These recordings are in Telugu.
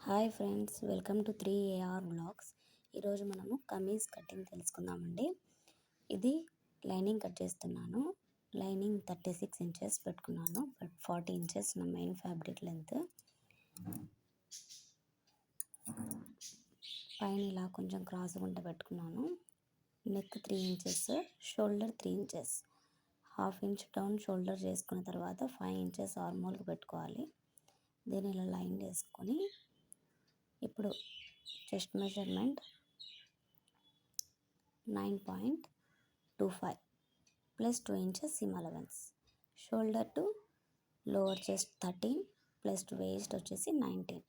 Hi friends, welcome to 3AR vlogs. ఈరోజు మనము కమీజ్ కటింగ్ తెలుసుకుందామండి. ఇది లైనింగ్ కట్ చేస్తున్నాను. లైనింగ్ 36 ఇంచెస్ పెట్టుకున్నాను, బట్ 40 ఇంచెస్ నా మెయిన్ ఫ్యాబ్రిక్ లెంత్. పైన ఇలా కొంచెం క్రాస్ గుంట పెట్టుకున్నాను. Neck 3 inches, shoulder 3 inches, half inch down shoulder చేసుకున్న తర్వాత 5 ఇంచెస్ ఆర్మోల్కి పెట్టుకోవాలి. దీన్ని ఇలా లైన్ వేసుకొని ఇప్పుడు chest measurement 9.25 plus 2 inches seam allowance, shoulder to lower chest 13 plus waist వచ్చేసి 19.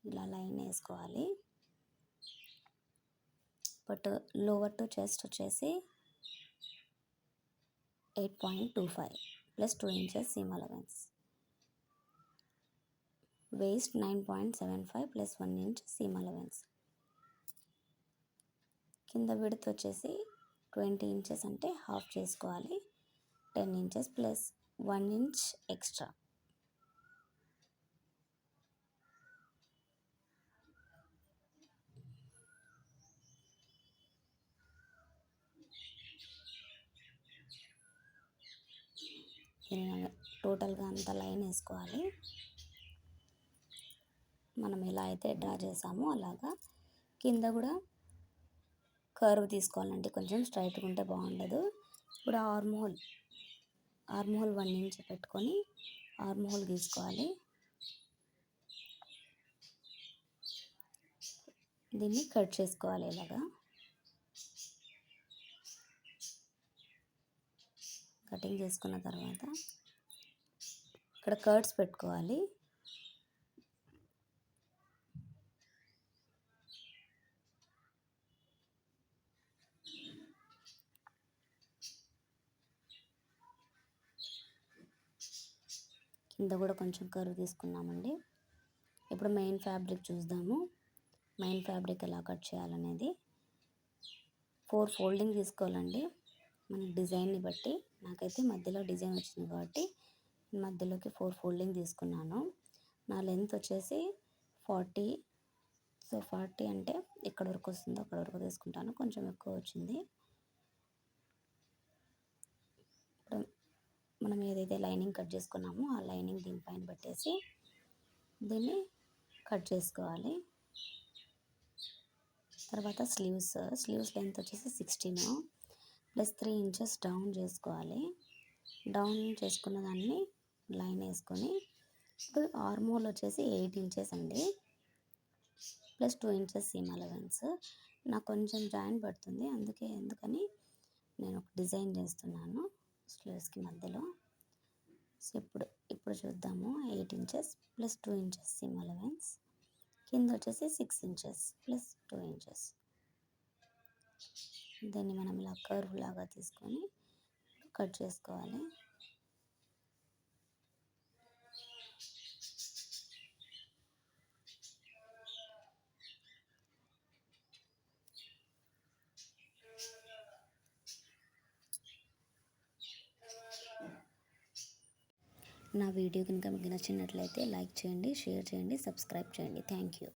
ఇలా లైన్ వేసుకోవాలి. బట్ లోవర్ టు చెస్ట్ వచ్చేసి 8.25 plus 2 inches seam allowance, waist 9.75 plus 1 inch seam allowance. కింద విడ్త్ వచ్చేసి 20 ఇంచెస్ అంటే హాఫ్ చేసుకోవాలి. 10 ఇంచెస్ ప్లస్ 1 ఇంచ్ ఎక్స్ట్రా. టోటల్గా అంత లైన్ వేసుకోవాలి. మనం ఎలా అయితే డ్రా చేసామో అలాగా కింద కూడా కర్వ్ తీసుకోవాలంటే కొంచెం స్ట్రైట్గా ఉంటే బాగుండదు. ఇప్పుడు ఆర్మ్ హోల్ 1 ఇంచ్ పెట్టుకొని ఆర్మ్ హోల్ గీసుకోవాలి. దీన్ని కట్ చేసుకోవాలి. ఇలాగా కటింగ్ చేసుకున్న తర్వాత ఇక్కడ కర్ట్స్ పెట్టుకోవాలి. కింద కూడా కొంచెం కర్వ్ తీసుకున్నామండి. ఇప్పుడు మెయిన్ ఫ్యాబ్రిక్ చూద్దాము. మెయిన్ ఫ్యాబ్రిక్ ఎలా కట్ చేయాలనేది 4 ఫోల్డింగ్ తీసుకోవాలండి మన డిజైన్ని బట్టి. నాకైతే మధ్యలో డిజైన్ వచ్చింది కాబట్టి మధ్యలోకి 4 ఫోల్డింగ్ తీసుకున్నాను. నా లెంత్ వచ్చేసి 40. సో 40 అంటే ఎక్కడ వరకు వస్తుందో అక్కడ వరకు తీసుకుంటాను. కొంచెం ఎక్కువ వచ్చింది. ఇప్పుడు మనం ఏదైతే లైనింగ్ కట్ చేసుకున్నామో ఆ లైనింగ్ దీనిపైన పెట్టేసి దీన్ని కట్ చేసుకోవాలి. తర్వాత స్లీవ్స్ లెంత్ వచ్చేసి 16 ప్లస్ 3 ఇంచెస్ డౌన్ చేసుకోవాలి. డౌన్ చేసుకున్న దాన్ని లైన్ వేసుకొని ఇప్పుడు ఆర్మ్ హోల్ వచ్చేసి 8 ఇంచెస్ అండి, ప్లస్ 2 ఇంచెస్ సీమ్ అలవెన్స్. నాకు కొంచెం జాయింట్ పడుతుంది, అందుకని నేను ఒక డిజైన్ చేస్తున్నాను స్లీవ్స్కి మధ్యలో. సో ఇప్పుడు చూద్దాము. 8 inches plus 2 inches seam allowance, కింద వచ్చేసి 6 ఇంచెస్ ప్లస్ 2 ఇంచెస్. దీన్ని మనం ఇలా కర్వ్ లాగా తీసుకొని కట్ చేసుకోవాలి. నా వీడియో కనుక మీకు నచ్చినట్లయితే లైక్ చేయండి, షేర్ చేయండి, సబ్స్క్రైబ్ చేయండి. Thank you.